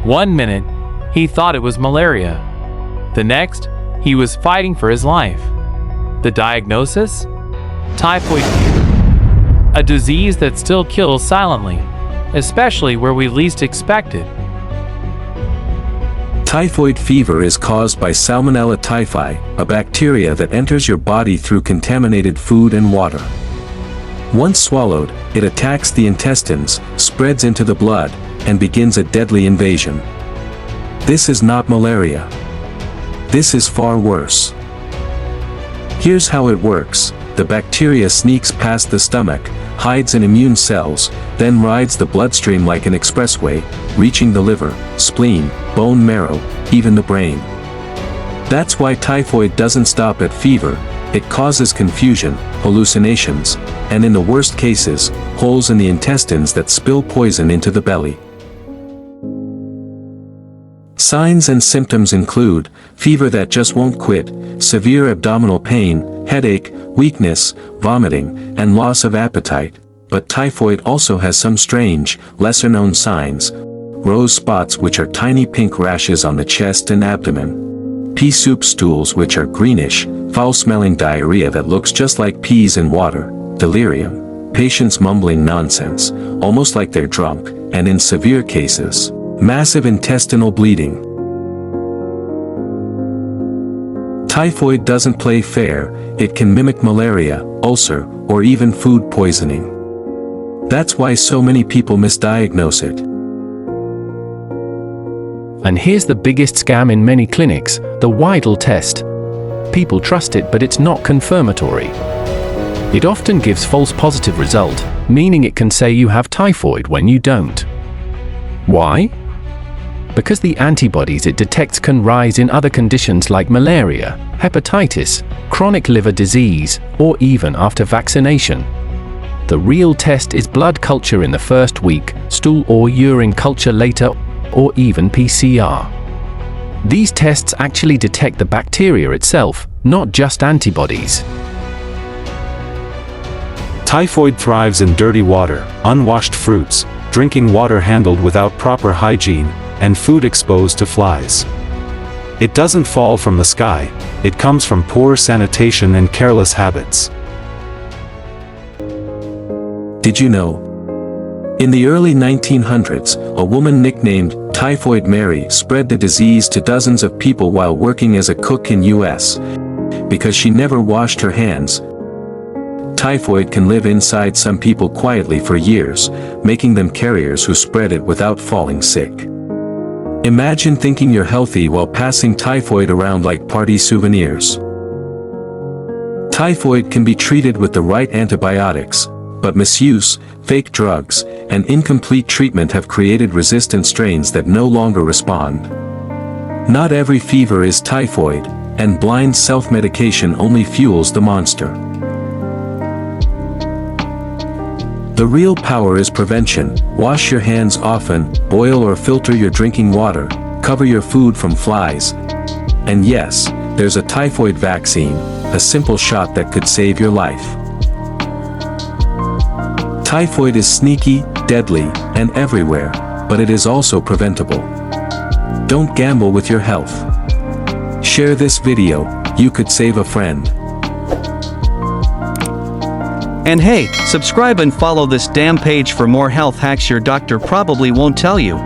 1 minute, he thought it was malaria. The next, he was fighting for his life. The diagnosis? Typhoid fever. A disease that still kills silently, especially where we least expect it. Typhoid fever is caused by Salmonella typhi, a bacteria that enters your body through contaminated food and water. Once swallowed, it attacks the intestines, spreads into the blood, and begins a deadly invasion. This is not malaria. This is far worse. Here's how it works. The bacteria sneaks past the stomach, hides in immune cells, then rides the bloodstream like an expressway, reaching the liver, spleen, bone marrow, even the brain. That's why typhoid doesn't stop at fever. It causes confusion, hallucinations, and in the worst cases, holes in the intestines that spill poison into the belly. Signs and symptoms include fever that just won't quit, severe abdominal pain, headache, weakness, vomiting, and loss of appetite. But typhoid also has some strange, lesser-known signs. Rose spots, which are tiny pink rashes on the chest and abdomen. Pea soup stools, which are greenish, foul-smelling diarrhea that looks just like peas in water. Delirium. Patients mumbling nonsense, almost like they're drunk, and in severe cases, massive intestinal bleeding. Typhoid doesn't play fair. It can mimic malaria, ulcer, or even food poisoning. That's why so many people misdiagnose it. And here's the biggest scam in many clinics, the Widal test. People trust it, but it's not confirmatory. It often gives false positive result, meaning it can say you have typhoid when you don't. Why? Because the antibodies it detects can rise in other conditions like malaria, hepatitis, chronic liver disease, or even after vaccination. The real test is blood culture in the first week, stool or urine culture later, or even PCR. These tests actually detect the bacteria itself, not just antibodies. Typhoid thrives in dirty water, unwashed fruits, drinking water handled without proper hygiene, and food exposed to flies. It doesn't fall from the sky, it comes from poor sanitation and careless habits. Did you know? In the early 1900s, a woman nicknamed Typhoid Mary spread the disease to dozens of people while working as a cook in US. Because she never washed her hands. Typhoid can live inside some people quietly for years, making them carriers who spread it without falling sick. Imagine thinking you're healthy while passing typhoid around like party souvenirs. Typhoid can be treated with the right antibiotics, but misuse, fake drugs, and incomplete treatment have created resistant strains that no longer respond. Not every fever is typhoid, and blind self-medication only fuels the monster. The real power is prevention. Wash your hands often, boil or filter your drinking water, cover your food from flies. And yes, there's a typhoid vaccine, a simple shot that could save your life. Typhoid is sneaky, deadly, and everywhere, but it is also preventable. Don't gamble with your health. Share this video, you could save a friend. And hey, subscribe and follow this damn page for more health hacks your doctor probably won't tell you.